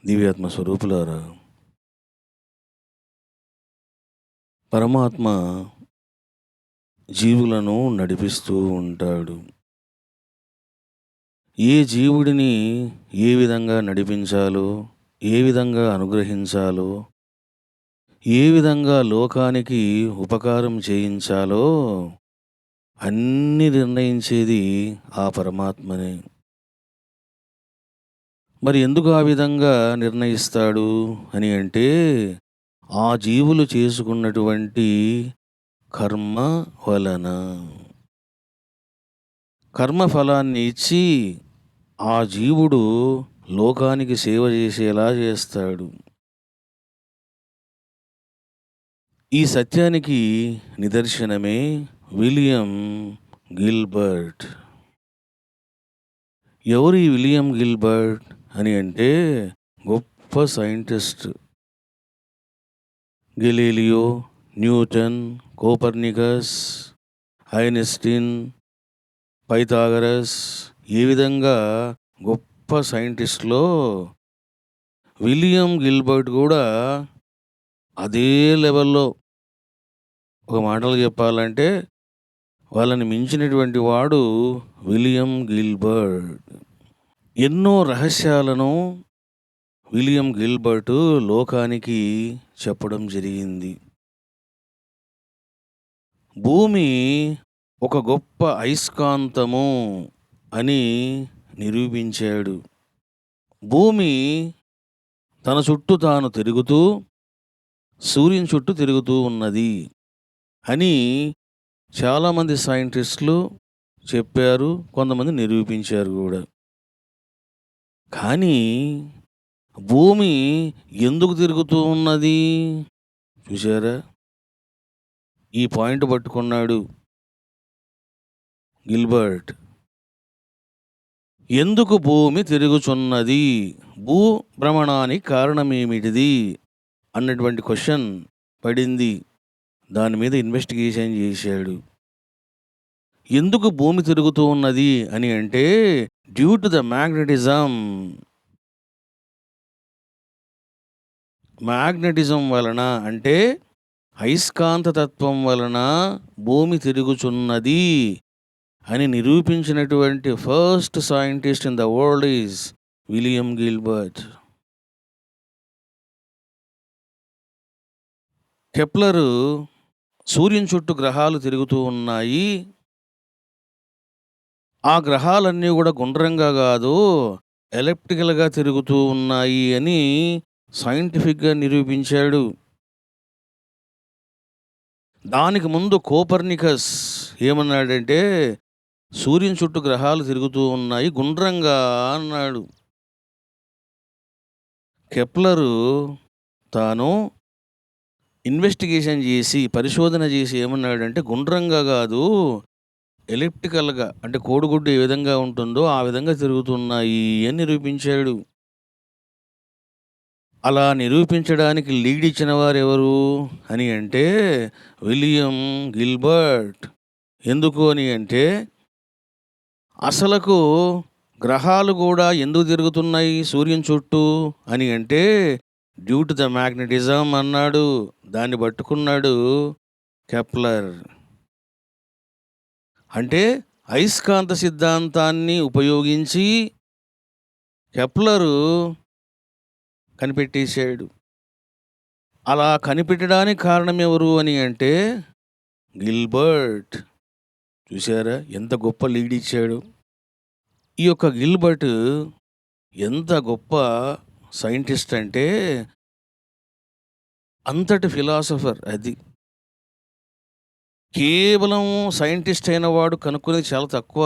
దివ్యాత్మ స్వరూపులారా, పరమాత్మ జీవులను నడిపిస్తూ ఉంటాడు. ఏ జీవుడిని ఏ విధంగా నడిపించాలో, ఏ విధంగా అనుగ్రహించాలో, ఏ విధంగా లోకానికి ఉపకారం చేయించాలో అన్నీ నిర్ణయించేది ఆ పరమాత్మనే. మరి ఎందుకు ఆ విధంగా నిర్ణయిస్తాడు అని అంటే, ఆ జీవులు చేసుకున్నటువంటి కర్మ వలన. కర్మఫలాన్ని ఇచ్చి ఆ జీవుడు లోకానికి సేవ చేసేలా చేస్తాడు. ఈ సత్యానికి నిదర్శనమే విలియం గిల్బర్ట్. ఎవరు ఈ విలియం గిల్బర్ట్ అని అంటే, గొప్ప scientist. Galileo, Newton, Copernicus, Einstein, Pythagoras, ఏ విధంగా గొప్ప సైంటిస్ట్లో విలియం గిల్బర్ట్ కూడా అదే లెవెల్లో, ఒక మాటలు చెప్పాలంటే వాళ్ళని మించినటువంటి వాడు విలియం గిల్బర్ట్. ఎన్నో రహస్యాలను విలియం గిల్బర్ట్ లోకానికి చెప్పడం జరిగింది. భూమి ఒక గొప్ప అయస్కాంతము అని నిరూపించాడు. భూమి తన చుట్టూ తాను తిరుగుతూ సూర్యుని చుట్టూ తిరుగుతూ ఉన్నది అని చాలామంది సైంటిస్టులు చెప్పారు, కొంతమంది నిరూపించారు కూడా. కానీ భూమి ఎందుకు తిరుగుతూ ఉన్నది చూసారా? ఈ పాయింట్ పట్టుకున్నాడు గిల్బర్ట్. ఎందుకు భూమి తిరుగుచున్నది, భూ భ్రమణానికి కారణమేమిటిది అన్నటువంటి క్వశ్చన్ పడింది. దాని మీద ఇన్వెస్టిగేషన్ చేశాడు. ఎందుకు భూమి తిరుగుతూ ఉన్నది అని అంటే, డ్యూ టు ద మ్యాగ్నెటిజం వలన, అంటే అయస్కాంత తత్వం వలన భూమి తిరుగుచున్నది అని నిరూపించినటువంటి first scientist in the world is William Gilbert. Kepler సూర్యుని చుట్టూ గ్రహాలు తిరుగుతూ ఉన్నాయి, ఆ గ్రహాలన్నీ కూడా గుండ్రంగా కాదు ఎలిప్టికల్గా తిరుగుతూ ఉన్నాయి అని సైంటిఫిక్గా నిరూపించాడు. దానికి ముందు కోపర్నికస్ ఏమన్నాడంటే, సూర్యుని చుట్టూ గ్రహాలు తిరుగుతూ ఉన్నాయి గుండ్రంగా అన్నాడు. కెప్లరు తాను ఇన్వెస్టిగేషన్ చేసి, పరిశోధన చేసి ఏమన్నాడంటే, గుండ్రంగా కాదు ఎలిప్టికల్గా, అంటే కోడిగుడ్డు ఏ విధంగా ఉంటుందో ఆ విధంగా తిరుగుతున్నాయి అని నిరూపించాడు. అలా నిరూపించడానికి లీడ్ ఇచ్చిన వారు ఎవరు అని అంటే విలియం గిల్బర్ట్. ఎందుకు అని అంటే, అసలకు గ్రహాలు కూడా ఎందుకు తిరుగుతున్నాయి సూర్యుని చుట్టూ అని అంటే, డ్యూ టు ద మ్యాగ్నెటిజం అన్నాడు. దాన్ని పట్టుకున్నాడు కెప్లర్. అంటే అయస్కాంత సిద్ధాంతాన్ని ఉపయోగించి కెప్లరు కనిపెట్టేశాడు. అలా కనిపెట్టడానికి కారణం ఎవరు అని అంటే గిల్బర్ట్. చూసారా ఎంత గొప్ప లీడ్ ఇచ్చాడు. ఈ యొక్క గిల్బర్ట్ ఎంత గొప్ప సైంటిస్ట్ అంటే, అంతటి ఫిలాసఫర్. అది కేవలం సైంటిస్ట్ అయిన వాడు కనుక్కునేది చాలా తక్కువ.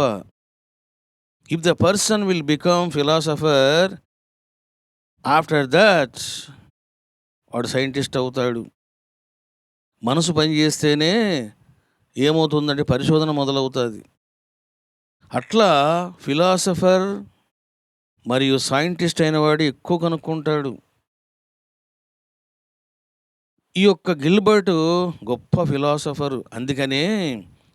If the person will become philosopher, after that వాడు సైంటిస్ట్ అవుతాడు. మనసు పనిచేస్తేనే ఏమవుతుందంటే పరిశోధన మొదలవుతుంది. అట్లా ఫిలాసఫర్ మరియు సైంటిస్ట్ అయిన వాడు ఎక్కువ కనుక్కుంటాడు. ఈ యొక్క గిల్బర్ట్ గొప్ప ఫిలాసఫర్, అందుకనే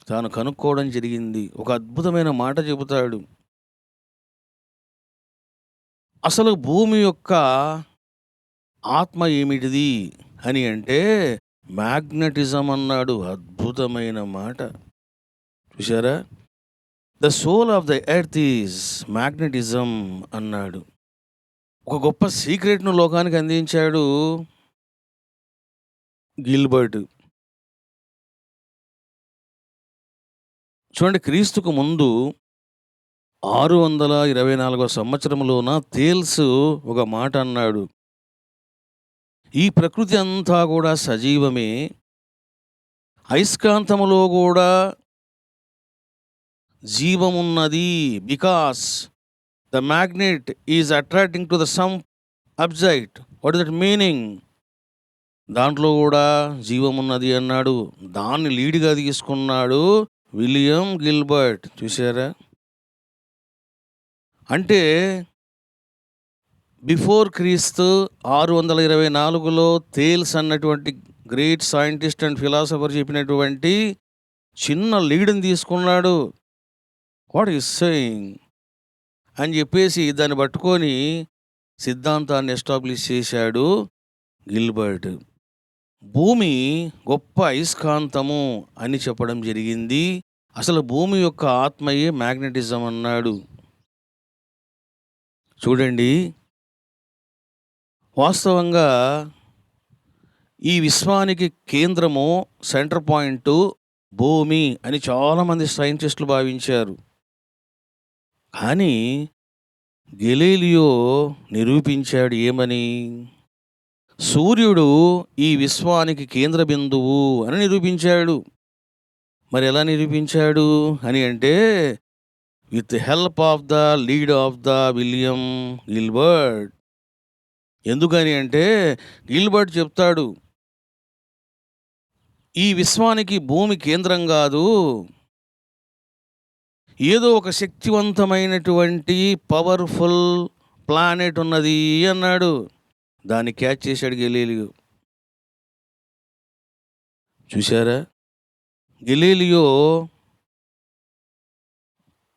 తాను కనుక్కోవడం జరిగింది. ఒక అద్భుతమైన మాట చెబుతాడు. అసలు భూమి యొక్క ఆత్మ ఏమిటిది అని అంటే మ్యాగ్నటిజం అన్నాడు. అద్భుతమైన మాట చూసారా. The soul of the earth is magnetism అన్నాడు. ఒక గొప్ప సీక్రెట్ను లోకానికి అందించాడు గిల్బర్ట్. చూడండి, క్రీస్తుకు ముందు 624 సంవత్సరంలోన థేల్స్ ఒక మాట అన్నాడు. ఈ ప్రకృతి అంతా కూడా సజీవమే, అయస్కాంతములో కూడా జీవమున్నది. Because the magnet is attracting to the some object. What is that meaning? దాంట్లో కూడా జీవమున్నది అన్నాడు. దాన్ని లీడ్గా తీసుకున్నాడు విలియం గిల్బర్ట్. చూసారా, అంటే బిఫోర్ క్రీస్తు 624లో థేల్స్ అన్నటువంటి గ్రేట్ సైంటిస్ట్ అండ్ ఫిలాసఫర్ చెప్పినటువంటి చిన్న లీడ్ని తీసుకున్నాడు. వాట్ ఈస్ సేయింగ్ అని చెప్పేసి దాన్ని పట్టుకొని సిద్ధాంతాన్ని ఎస్టాబ్లిష్ చేశాడు గిల్బర్ట్. భూమి గొప్ప అయస్కాంతము అని చెప్పడం జరిగింది. అసలు భూమి యొక్క ఆత్మయే మ్యాగ్నెటిజం అన్నాడు. చూడండి, వాస్తవంగా ఈ విశ్వానికి కేంద్రము, సెంటర్ పాయింట్ భూమి అని చాలామంది సైంటిస్టులు భావించారు. కానీ గెలీలియో నిరూపించాడు ఏమని? సూర్యుడు ఈ విశ్వానికి కేంద్ర బిందువు అని నిరూపించాడు. మరి ఎలా నిరూపించాడు అని అంటే with help of the lead of the William Gilbert. ఎందుకని అంటే గిల్బర్ట్ చెప్తాడు, ఈ విశ్వానికి భూమి కేంద్రం కాదు, ఏదో ఒక శక్తివంతమైనటువంటి పవర్ఫుల్ ప్లానెట్ ఉన్నది అన్నాడు. దాన్ని క్యాచ్ చేశాడు గెలీలియో. చూశారా, గెలీలియో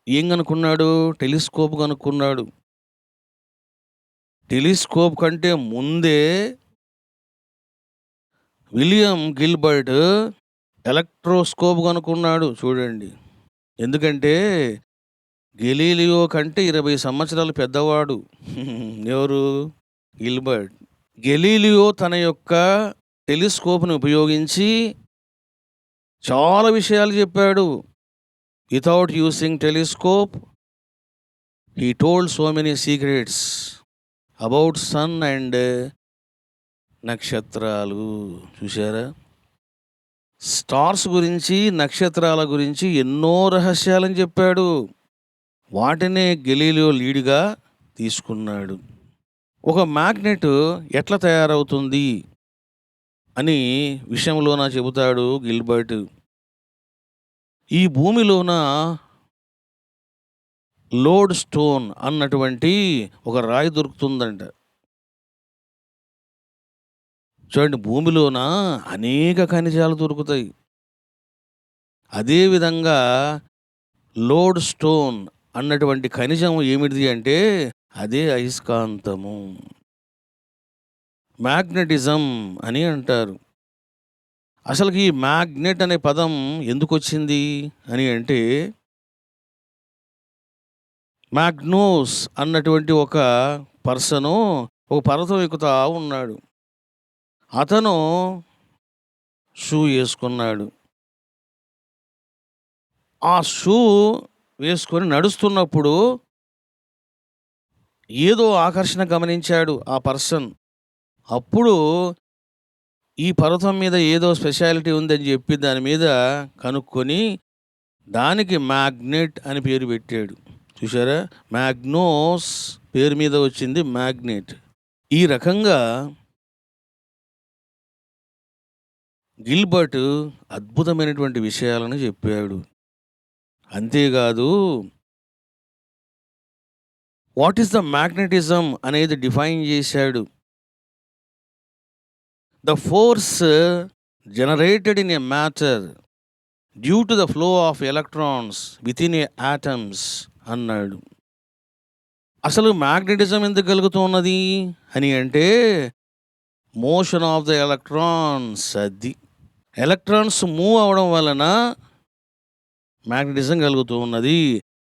ఏం కనుక్కున్నాడు? టెలిస్కోప్ కనుక్కున్నాడు. టెలిస్కోప్ కంటే ముందే విలియం గిల్బర్ట్ ఎలక్ట్రోస్కోప్ కనుక్కున్నాడు. చూడండి, ఎందుకంటే గెలీలియో కంటే 20 సంవత్సరాలు పెద్దవాడు. ఎవరు? గిల్బర్ట్. గెలీలియో తన యొక్క టెలిస్కోప్ని ఉపయోగించి చాలా విషయాలు చెప్పాడు. Without using telescope he told so many secrets about sun and నక్షత్రాలు. చూసారా, స్టార్స్ గురించి, నక్షత్రాల గురించి ఎన్నో రహస్యాలని చెప్పాడు. వాటినే గెలీలియో లీడ్గా తీసుకున్నాడు. ఒక మ్యాగ్నెట్ ఎట్లా తయారవుతుంది అని విషయంలోన చెబుతాడు గిల్బర్ట్. ఈ భూమిలోన లోడ్ స్టోన్ అన్నటువంటి ఒక రాయి దొరుకుతుందంట. చూడండి, భూమిలోన అనేక ఖనిజాలు దొరుకుతాయి. అదేవిధంగా లోడ్ స్టోన్ అన్నటువంటి ఖనిజం ఏమిటిది అంటే అదే అయస్కాంతము, మ్యాగ్నెటిజం అని అంటారు. అసలుకి ఈ మ్యాగ్నెట్ అనే పదం ఎందుకు వచ్చింది అని అంటే మ్యాగ్నోస్ అన్నటువంటి ఒక పర్సను ఒక పర్వతం ఎక్కుతా ఉన్నాడు. అతను షూ వేసుకున్నాడు. ఆ షూ వేసుకొని నడుస్తున్నప్పుడు ఏదో ఆకర్షణ గమనించాడు ఆ పర్సన్. అప్పుడు ఈ పర్వతం మీద ఏదో స్పెషాలిటీ ఉందని చెప్పి దాని మీద కనుక్కొని దానికి మ్యాగ్నెట్ అని పేరు పెట్టాడు. చూసారా, మ్యాగ్నోస్ పేరు మీద వచ్చింది మ్యాగ్నెట్. ఈ రకంగా గిల్బర్ట్ అద్భుతమైనటువంటి విషయాలను చెప్పాడు. అంతేకాదు, వాట్ ఈస్ ద మ్యాగ్నెటిజం అనేది డిఫైన్ చేశాడు. The force generated in a matter due to the flow of electrons with in a atoms అన్నాడు. అసలు మ్యాగ్నెటిజం ఎందుకు కలుగుతున్నది అని అంటే మోషన్ ఆఫ్ ద ఎలక్ట్రాన్స్ అది. ఎలక్ట్రాన్స్ మూవ్ అవ్వడం వలన మ్యాగ్నెటిజం కలుగుతూ ఉన్నది.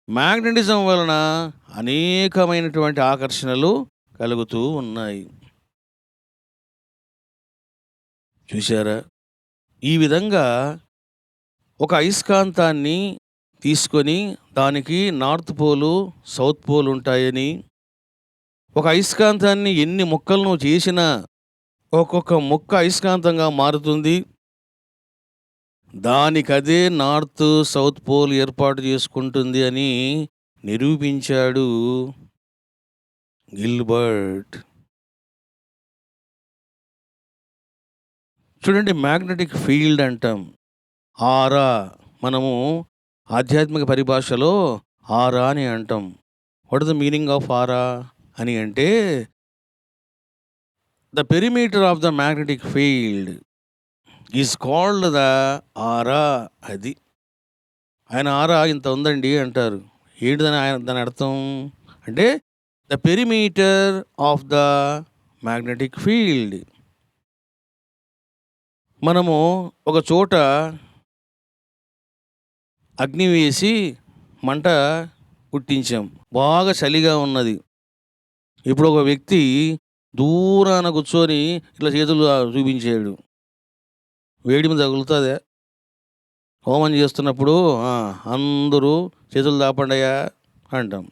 మ్యాగ్నెటిజం వలన అనేకమైనటువంటి ఆకర్షణలు కలుగుతూ ఉన్నాయి. చూశారా? ఈ విధంగా ఒక అయస్కాంతాన్ని తీసుకొని దానికి నార్త్ పోలు, సౌత్ పోల్ ఉంటాయని, ఒక అయస్కాంతాన్ని ఎన్ని ముక్కలను చేసినా ఒక్కొక్క ముక్క అయస్కాంతంగా మారుతుంది. దానికదే నార్త్, సౌత్ పోల్ ఏర్పాటు చేసుకుంటుంది అని నిరూపించాడు గిల్బర్ట్. చూడండి, మ్యాగ్నెటిక్ ఫీల్డ్ అంటాం. ఆరా మనము ఆధ్యాత్మిక పరిభాషలో ఆరా అని అంటాం. What is the meaning of ఆరా అని అంటే, the perimeter of the magnetic field is called the ఆరా. అది ఆయన ఆరా ఇంత ఉందండి అంటారు. ఏంటిదని దాని అర్థం అంటే, the perimeter of the magnetic field. మనము ఒక చోట అగ్ని వేసి మంట పుట్టించాం, బాగా చలిగా ఉన్నది. ఇప్పుడు ఒక వ్యక్తి దూరాన కూర్చొని ఇట్లా చేతులు చూపించాడు, వేడిమి తగులుతుందా? హోమం చేస్తున్నప్పుడు అందరూ చేతులు దాపండియా అంటాం.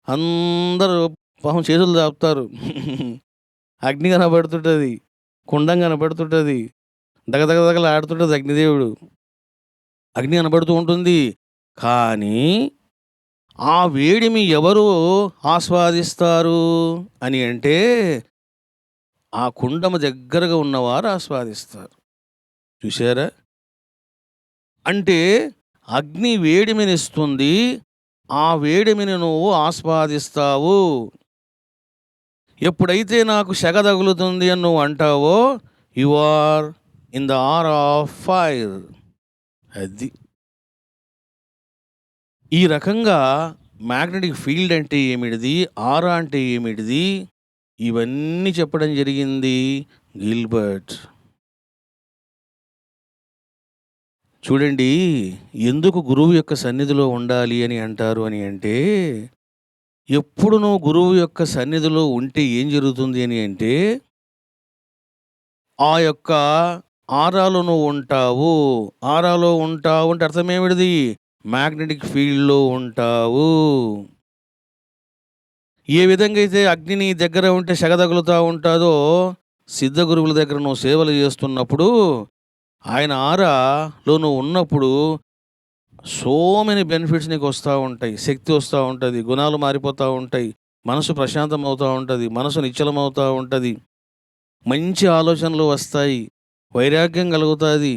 అందరూ పాపం చేతులు దాపుతారు. అగ్ని కనబడుతుంటుంది, కుండం కనబడుతుంటుంది, దగదగదగలు ఆడుతుంటుంది అగ్నిదేవుడు. అగ్ని కనబడుతూ ఉంటుంది. కానీ ఆ వేడిమి ఎవరు ఆస్వాదిస్తారు అని అంటే, ఆ కుండము దగ్గరగా ఉన్నవారు ఆస్వాదిస్తారు. చూసారా? అంటే అగ్ని వేడిమినిస్తుంది, ఆ వేడిమిని నువ్వు ఆస్వాదిస్తావు. ఎప్పుడైతే నాకు సెగ తగులుతుంది అని నువ్వు అంటావో, you are in the aura of fire. అది ఈ రకంగా మ్యాగ్నెటిక్ ఫీల్డ్ అంటే ఏమిటిది, ఆరా అంటే ఏమిటిది, ఇవన్నీ చెప్పడం జరిగింది గిల్బర్ట్. చూడండి, ఎందుకు గురువు యొక్క సన్నిధిలో ఉండాలి అని అంటారు అని అంటే, ఎప్పుడు నువ్వు గురువు యొక్క సన్నిధిలో ఉంటే ఏం జరుగుతుంది అని అంటే, ఆ యొక్క ఆరాలో నువ్వు ఉంటావు. ఆరాలో ఉంటావు అంటే అర్థం ఏమిటిది? మ్యాగ్నెటిక్ ఫీల్డ్లో ఉంటావు. ఏ విధంగా అయితే అగ్ని దగ్గర ఉంటే సెగ తగులుతూ ఉంటుందో, సిద్ధ గురువుల దగ్గర నువ్వు సేవలు చేస్తున్నప్పుడు, ఆయన ఆరాలో నువ్వు ఉన్నప్పుడు సో మెనీ బెనిఫిట్స్ నీకు వస్తూ ఉంటాయి. శక్తి వస్తూ ఉంటుంది, గుణాలు మారిపోతూ ఉంటాయి, మనసు ప్రశాంతం అవుతూ ఉంటుంది, మనసు నిశ్చలమవుతూ ఉంటుంది, మంచి ఆలోచనలు వస్తాయి, వైరాగ్యం కలుగుతుంది,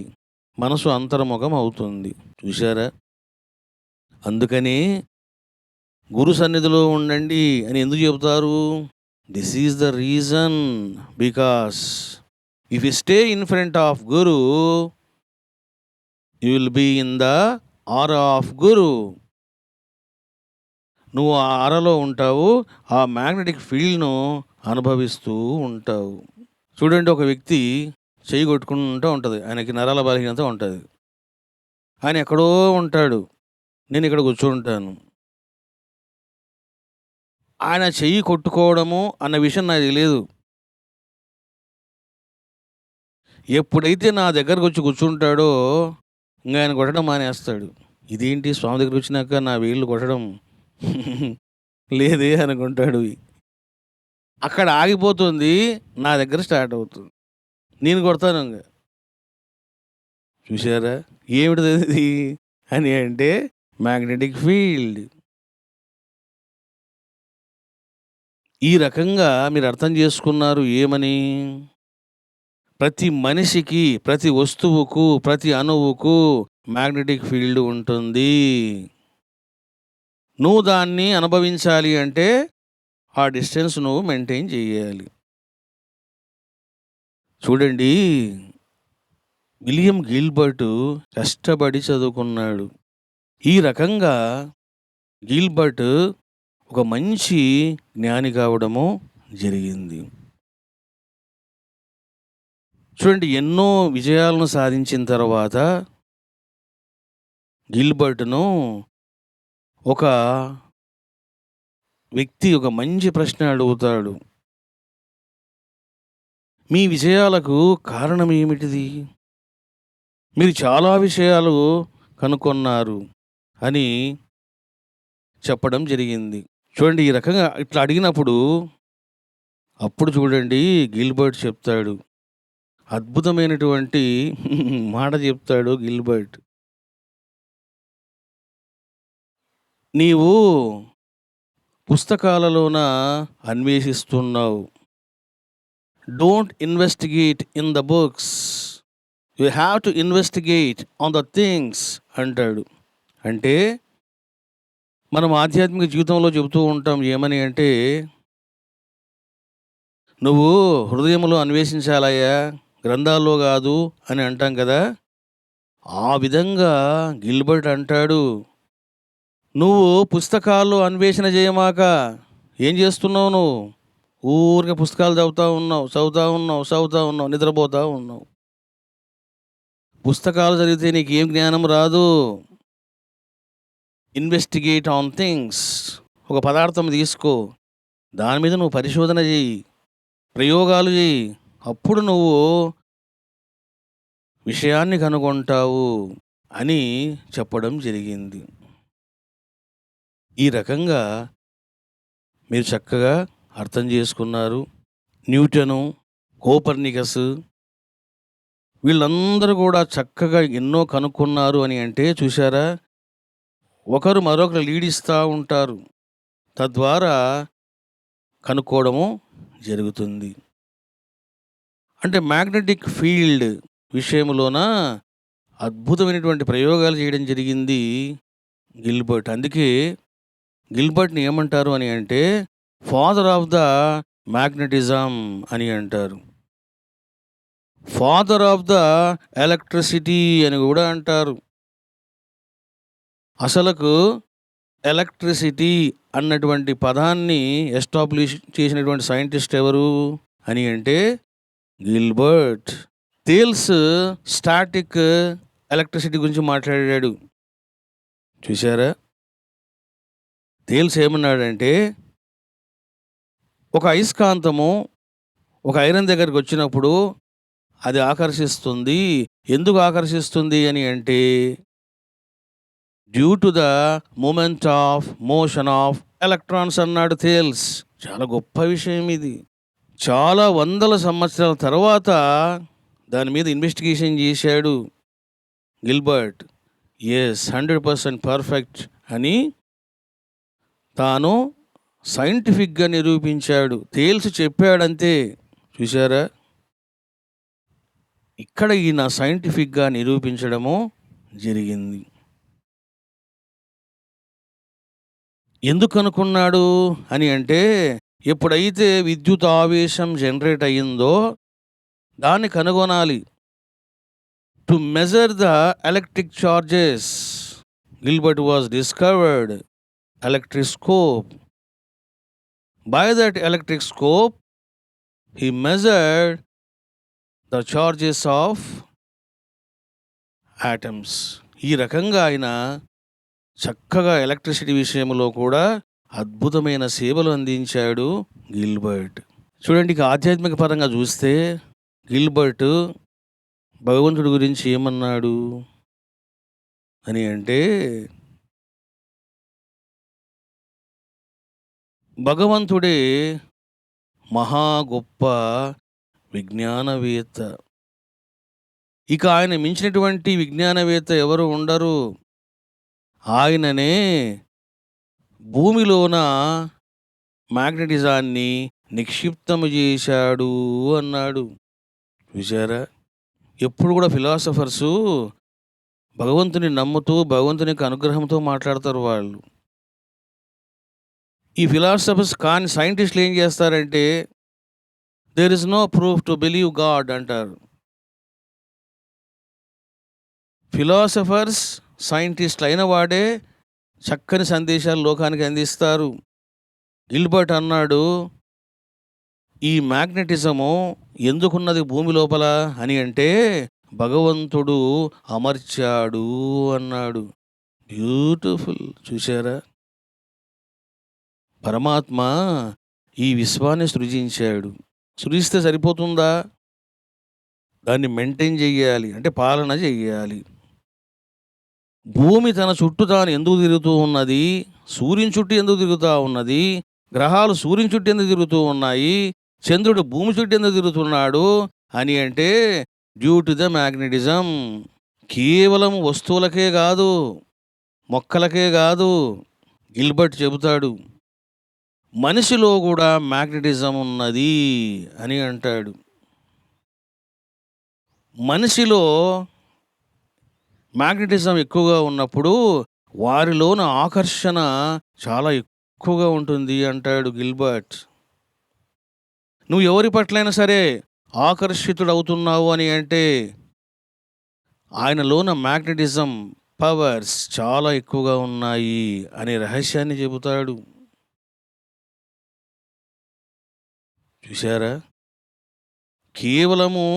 మనసు అంతర్ముఖం అవుతుంది. చూశారా? అందుకని గురు సన్నిధిలో ఉండండి అని ఎందుకు చెబుతారు? This is the reason. Because if you stay in front of guru, you will be in the aura of guru. నువ్వు ఆ ఆరాలో ఉంటావు, ఆ మ్యాగ్నెటిక్ ఫీల్డ్ను అనుభవిస్తూ ఉంటావు. చూడండి, ఒక వ్యక్తి చెయ్యి కొట్టుకుంటూ ఉంటుంది, ఆయనకి నరాల బలహీనత ఉంటుంది. ఆయన ఎక్కడో ఉంటాడు, నేను ఇక్కడ కూర్చుంటాను. ఆయన చెయ్యి కొట్టుకోవడము అన్న విషయం నాకు తెలియదు. ఎప్పుడైతే నా దగ్గరకు వచ్చి కూర్చుంటాడో ఇంకా ఆయన కొట్టడం మానేస్తాడు. ఇదేంటి స్వామి దగ్గరికి వచ్చినాక నా వేళ్ళు కొట్టడం లేదే అనుకుంటాడు. అక్కడ ఆగిపోతుంది, నా దగ్గర స్టార్ట్ అవుతుంది, నేను కొడతాను ఇంకా. చూసారా ఏమిటిది అని అంటే, మ్యాగ్నెటిక్ ఫీల్డ్. ఈ రకంగా మీరు అర్థం చేసుకున్నారు ఏమని? ప్రతి మనిషికి, ప్రతి వస్తువుకు, ప్రతి అణువుకు మ్యాగ్నెటిక్ ఫీల్డ్ ఉంటుంది. నువ్వు దాన్ని అనుభవించాలి అంటే ఆ డిస్టెన్స్ నువ్వు మెయింటైన్ చేయాలి. చూడండి, విలియం గిల్బర్ట్ కష్టపడి చదువుకున్నాడు. ఈ రకంగా గిల్బర్ట్ ఒక మంచి జ్ఞాని కావడము జరిగింది. చూడండి, ఎన్నో విజయాలను సాధించిన తర్వాత గిల్బర్ట్‌ను ఒక వ్యక్తి ఒక మంచి ప్రశ్న అడుగుతాడు. మీ విజయాలకు కారణం ఏమిటిది? మీరు చాలా విషయాలు కనుగొన్నారు అని చెప్పడం జరిగింది. చూడండి, ఈ రకంగా ఇట్లా అడిగినప్పుడు అప్పుడు చూడండి గిల్బర్ట్ చెప్తాడు. అద్భుతమైనటువంటి మాట చెప్తాడు గిల్బర్ట్. నీవు పుస్తకాలలోన అన్వేషిస్తున్నావు. Don't investigate in the books. You have to investigate on the things అంటాడు. అంటే మనం ఆధ్యాత్మిక జీవితంలో చెబుతూ ఉంటాం ఏమని అంటే, నువ్వు హృదయంలో అన్వేషించాలయ్యా, గ్రంథాల్లో కాదు అని అంటాం కదా. ఆ విధంగా గిల్బర్ట్ అంటాడు, నువ్వు పుస్తకాల్లో అన్వేషణ చేయమాక. ఏం చేస్తున్నావు నువ్వు? ఊరికే పుస్తకాలు చదువుతా ఉన్నావు, నిద్రపోతూ ఉన్నావు. పుస్తకాలు చదివితే నీకు ఏం జ్ఞానం రాదు. Investigate on things. ఒక పదార్థం తీసుకో, దాని మీద నువ్వు పరిశోధన చేయి, ప్రయోగాలు చేయి. అప్పుడు నువ్వు విషయాన్ని కనుగొంటావు అని చెప్పడం జరిగింది. ఈ రకంగా మీరు చక్కగా అర్థం చేసుకున్నారు. న్యూటను, కోపర్నికస్ వీళ్ళందరూ కూడా చక్కగా ఎన్నో కనుక్కున్నారు అని అంటే చూసారా, ఒకరు మరొకరు లీడ్ ఇస్తూ ఉంటారు. తద్వారా కనుక్కోవడము జరుగుతుంది. అంటే మ్యాగ్నెటిక్ ఫీల్డ్ విషయంలోన అద్భుతమైనటువంటి ప్రయోగాలు చేయడం జరిగింది గిల్బర్ట్. అందుకే గిల్బర్ట్ని ఏమంటారు అని అంటే ఫాదర్ ఆఫ్ ద మ్యాగ్నెటిజం అని అంటారు. ఫాదర్ ఆఫ్ ద ఎలక్ట్రిసిటీ అని కూడా అంటారు. అసలకు ఎలక్ట్రిసిటీ అన్నటువంటి పదాన్ని ఎస్టాబ్లిష్ చేసినటువంటి సైంటిస్ట్ ఎవరు అని అంటే గిల్బర్ట్. థేల్స్ స్టాటిక్ ఎలక్ట్రిసిటీ గురించి మాట్లాడాడు. చూసారా, థేల్స్ ఏమన్నాడంటే, ఒక అయస్కాంతము ఒక ఐరన్ దగ్గరికి వచ్చినప్పుడు అది ఆకర్షిస్తుంది. ఎందుకు ఆకర్షిస్తుంది అని అంటే due to the moment of motion of electrons అన్నాడు థేల్స్. చాలా గొప్ప విషయం ఇది. చాలా వందల సంవత్సరాల తర్వాత దాని మీద ఇన్వెస్టిగేషన్ చేశాడు గిల్బర్ట్. 100% పర్ఫెక్ట్ అని తాను సైంటిఫిక్గా నిరూపించాడు. థేల్స్ చెప్పాడంతే. చూసారా, ఇక్కడ ఈయన సైంటిఫిక్గా నిరూపించడము జరిగింది. ఎందుకు అనుకున్నాడు అని అంటే, ఎప్పుడైతే విద్యుత్ ఆవేశం జనరేట్ అయ్యిందో దాన్ని కనుగొనాలి. To measure the electric charges, Gilbert was discovered electric scope. By that electric scope, he measured the charges of atoms. ఈ రకంగా ఆయన చక్కగా ఎలక్ట్రిసిటీ విషయంలో కూడా అద్భుతమైన సేవలు అందించాడు గిల్బర్ట్. చూడండి, ఇక ఆధ్యాత్మిక పరంగా చూస్తే గిల్బర్ట్ భగవంతుడి గురించి ఏమన్నాడు అని అంటే, భగవంతుడే మహా గొప్ప విజ్ఞానవేత్త. ఇక ఆయన మించినటువంటి విజ్ఞానవేత్త ఎవరు ఉండరు. ఆయననే భూమిలోన మ్యాగ్నెటిజాన్ని నిక్షిప్తము చేశాడు అన్నాడు. చూసారా, ఎప్పుడు కూడా ఫిలాసఫర్సు భగవంతుని నమ్ముతూ భగవంతుని యొక్క అనుగ్రహంతో మాట్లాడతారు వాళ్ళు. ఈ ఫిలాసఫర్స్ కాని సైంటిస్టులు ఏం చేస్తారంటే, there is no proof to believe God అంటారు. ఫిలాసఫర్స్ సైంటిస్టులు అయిన వాడే చక్కని సందేశాలు లోకానికి అందిస్తారు. గిల్బర్ట్ అన్నాడు, ఈ మ్యాగ్నెటిజము ఎందుకున్నది భూమి లోపల అని అంటే, భగవంతుడు అమర్చాడు అన్నాడు. బ్యూటిఫుల్. చూసారా? పరమాత్మ ఈ విశ్వాన్ని సృజించాడు. సృజిస్తే సరిపోతుందా? దాన్ని మెయింటైన్ చెయ్యాలి. అంటే పాలన చెయ్యాలి. భూమి తన చుట్టూ తాను ఎందుకు తిరుగుతూ ఉన్నది? సూర్యుని చుట్టూ ఎందుకు తిరుగుతా ఉన్నది? గ్రహాలు సూర్యుని చుట్టూ ఎందుకు తిరుగుతూ ఉన్నాయి? చంద్రుడు భూమి చుట్టూ ఎందుకు తిరుగుతున్నాడు అని అంటే, డ్యూ టు ద మ్యాగ్నెటిజం. కేవలం వస్తువులకే కాదు, మొక్కలకే కాదు. గిల్బర్ట్ చెబుతాడు, మనిషిలో కూడా మ్యాగ్నెటిజం ఉన్నది అని అంటాడు. మనిషిలో మ్యాగ్నెటిజం ఎక్కువగా ఉన్నప్పుడు వారిలోన ఆకర్షణ చాలా ఎక్కువగా ఉంటుంది అంటాడు గిల్బర్ట్. నువ్వు ఎవరి పట్లైనా సరే ఆకర్షితుడవుతున్నావు అని అంటే, ఆయనలోన మ్యాగ్నెటిజం పవర్స్ చాలా ఎక్కువగా ఉన్నాయి అనే రహస్యాన్ని చెబుతాడు. చూసారా? కేవలము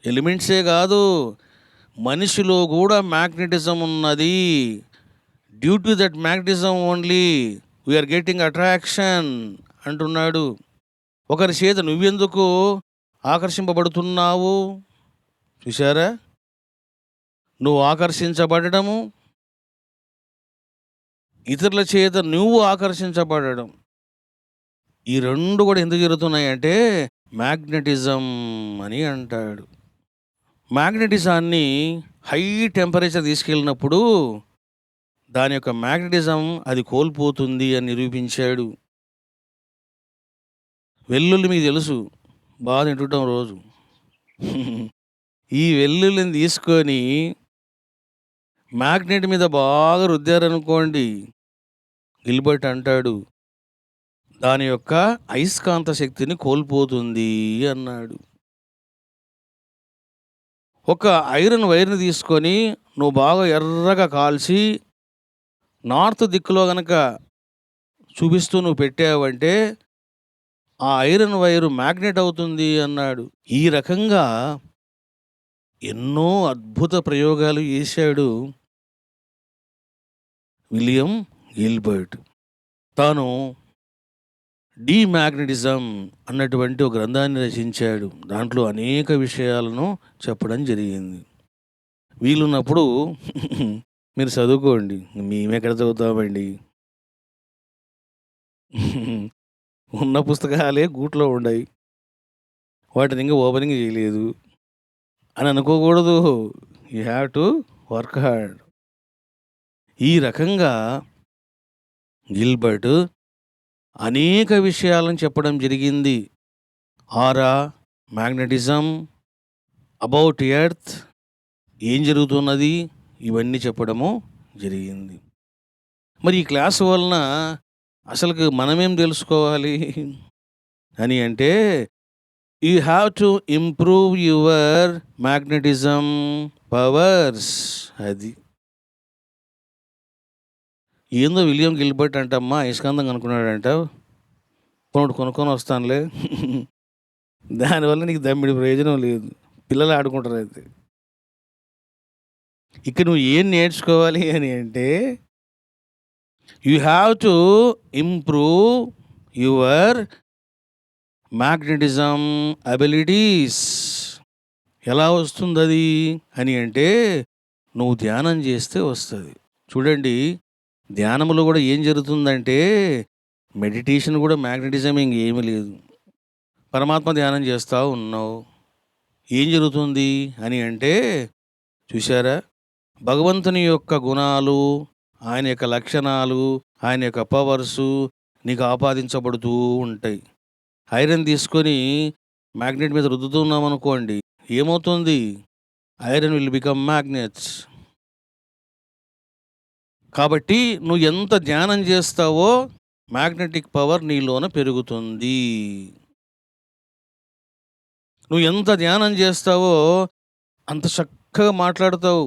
ఎలిమెంట్సే కాదు, మనిషిలో కూడా మ్యాగ్నెటిజం ఉన్నది. Due to that magnetism only we're getting attraction అంటున్నాడు. ఒకరి చేత నువ్వెందుకు ఆకర్షింపబడుతున్నావు? చూసారా? నువ్వు ఆకర్షించబడము, ఇతరుల చేత నువ్వు ఆకర్షించబడడం, ఈ రెండు కూడా ఎందుకు జరుగుతున్నాయి అంటే మ్యాగ్నెటిజం అని అంటాడు. మ్యాగ్నెటిజాన్ని హై టెంపరేచర్ తీసుకెళ్ళినప్పుడు దాని యొక్క మ్యాగ్నెటిజం అది కోల్పోతుంది అని నిరూపించాడు. వెల్లుల్లి మీకు తెలుసు, బాగా తింటుంటాం రోజు. ఈ వెల్లుల్లిని తీసుకొని మ్యాగ్నెట్ మీద బాగా రుద్దారనుకోండి, గిల్బర్ట్ అంటాడు దాని యొక్క అయస్కాంత శక్తిని కోల్పోతుంది అన్నాడు. ఒక ఐరన్ వైర్ని తీసుకొని నువ్వు బాగా ఎర్రగా కాల్చి నార్త్ దిక్కులో గనక చూపిస్తూ నువ్వు పెట్టావంటే ఆ ఐరన్ వైరు మ్యాగ్నెట్ అవుతుంది అన్నాడు. ఈ రకంగా ఎన్నో అద్భుత ప్రయోగాలు చేశాడు విలియం గిల్బర్ట్. తాను డీమ్యాగ్నెటిజం అన్నటువంటి ఒక గ్రంథాన్ని రచించాడు. దాంట్లో అనేక విషయాలను చెప్పడం జరిగింది. వీలున్నప్పుడు మీరు చదువుకోండి. మేమెక్కడ చదువుతామండి? ఉన్న పుస్తకాలే గూట్లో ఉన్నాయి, వాటిని ఇంకా ఓపెనింగ్ చేయలేదు అని అనుకోకూడదు. You have to work hard. ఈ రకంగా గిల్బర్ట్ అనేక విషయాలను చెప్పడం జరిగింది. ఆరా, మ్యాగ్నెటిజం, అబౌట్ ఎర్త్, ఏం జరుగుతున్నది, ఇవన్నీ చెప్పడము జరిగింది. మరి ఈ క్లాసు వలన అసలుకి మనమేం తెలుసుకోవాలి అని అంటే, you have to improve your magnetism powers. అది ఏందో విలియం గిల్బర్ట్ అంటమ్మా అయస్కాంతం కనుక్కున్నాడంట, కొనుక్కొని వస్తానులే. దానివల్ల నీకు దమ్మిడి ప్రయోజనం లేదు, పిల్లలు ఆడుకుంటారు. అయితే ఇక్కడ నువ్వు ఏం నేర్చుకోవాలి అని అంటే, you have to improve your magnetism abilities. ఎలా వస్తుంది అది అని అంటే, నువ్వు ధ్యానం చేస్తే వస్తుంది. చూడండి, ధ్యానంలో కూడా ఏం జరుగుతుందంటే, మెడిటేషన్ కూడా మ్యాగ్నెటిజం ఇంకేమీ లేదు. పరమాత్మ ధ్యానం చేస్తూ ఉన్నావు, ఏం జరుగుతుంది అని అంటే, చూసారా, భగవంతుని యొక్క గుణాలు, ఆయన యొక్క లక్షణాలు, ఆయన యొక్క పవర్సు నీకు ఆపాదించబడుతూ ఉంటాయి. ఐరన్ తీసుకొని మ్యాగ్నెట్ మీద రుద్దుతున్నాం అనుకోండి, ఏమవుతుంది? Iron will become magnets. కాబట్టి నువ్వు ఎంత ధ్యానం చేస్తావో మ్యాగ్నెటిక్ పవర్ నీలోన పెరుగుతుంది. నువ్వు ఎంత ధ్యానం చేస్తావో అంత చక్కగా మాట్లాడతావు.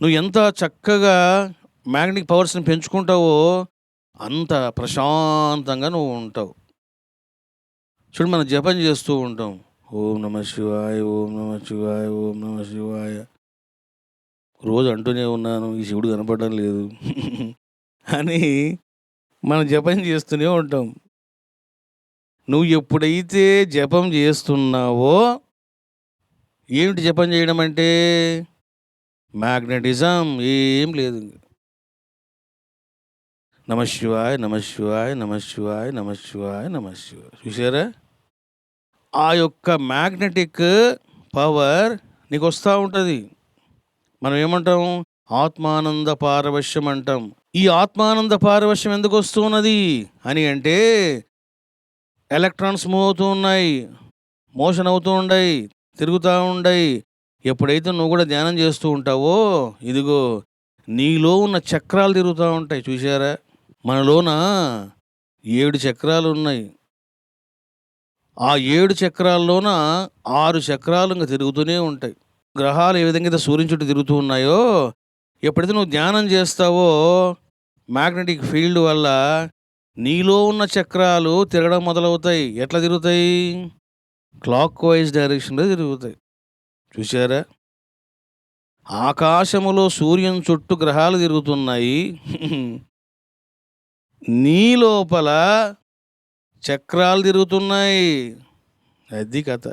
నువ్వు ఎంత చక్కగా మ్యాగ్నెటిక్ పవర్స్ని పెంచుకుంటావో అంత ప్రశాంతంగా నువ్వు ఉంటావు. చూడు మనం జపం చేస్తూ ఉంటాం. ఓం నమ శివాయ, ఓం నమ శివాయ, ఓం నమ శివాయ. రోజు అంటూనే ఉన్నాను, ఈ శివుడు కనపడడం లేదు అని మనం జపం చేస్తూనే ఉంటాం. నువ్వు ఎప్పుడైతే జపం చేస్తున్నావో, ఏమిటి జపం చేయడం అంటే? మ్యాగ్నెటిజం ఏం లేదు. నమ శివాయ, నమ శివాయ, నమ శివాయ, నమ శివాయ, నమ శివాయ. చూసారా? ఆ యొక్క మ్యాగ్నెటిక్ పవర్ నీకు వస్తూ ఉంటుంది. మనం ఏమంటాం? ఆత్మానంద పారవశ్యం అంటాం. ఈ ఆత్మానంద పారవశ్యం ఎందుకు వస్తున్నది అని అంటే, ఎలక్ట్రాన్స్ మూవ్ అవుతూ ఉన్నాయి, మోషన్ అవుతూ ఉన్నాయి, తిరుగుతూ ఉన్నాయి. ఎప్పుడైతే నువ్వు కూడా ధ్యానం చేస్తూ ఉంటావో, ఇదిగో నీలో ఉన్న చక్రాలు తిరుగుతూ ఉంటాయి. చూసారా? మనలోన 7 చక్రాలు ఉన్నాయి. ఆ 7 చక్రాల్లోన 6 చక్రాలు ఇంక తిరుగుతూనే ఉంటాయి. గ్రహాలు ఏ విధంగా అయితే సూర్యుని చుట్టూ తిరుగుతూ ఉన్నాయో, ఎప్పుడైతే నువ్వు ధ్యానం చేస్తావో, మ్యాగ్నెటిక్ ఫీల్డ్ వల్ల నీలో ఉన్న చక్రాలు తిరగడం మొదలవుతాయి. ఎట్లా తిరుగుతాయి? క్లాక్ వైజ్ డైరెక్షన్లో తిరుగుతాయి. చూసారా? ఆకాశములో సూర్యుని చుట్టూ గ్రహాలు తిరుగుతున్నాయి. నీ లోపల చక్రాలు తిరుగుతున్నాయి. అది కథ.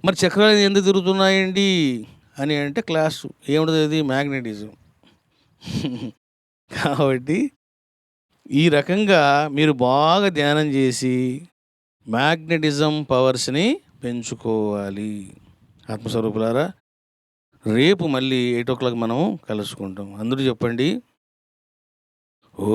మరి చక్రాలు ఎందుకు తిరుగుతున్నాయండి అని అంటే, క్లాసు ఏమిటది? అది మ్యాగ్నెటిజం. కాబట్టి ఈ రకంగా మీరు బాగా ధ్యానం చేసి మ్యాగ్నెటిజం పవర్స్ని పెంచుకోవాలి. ఆత్మస్వరూపులారా, రేపు మళ్ళీ 8 మనం కలుసుకుంటాం. అందరూ చెప్పండి. ఓ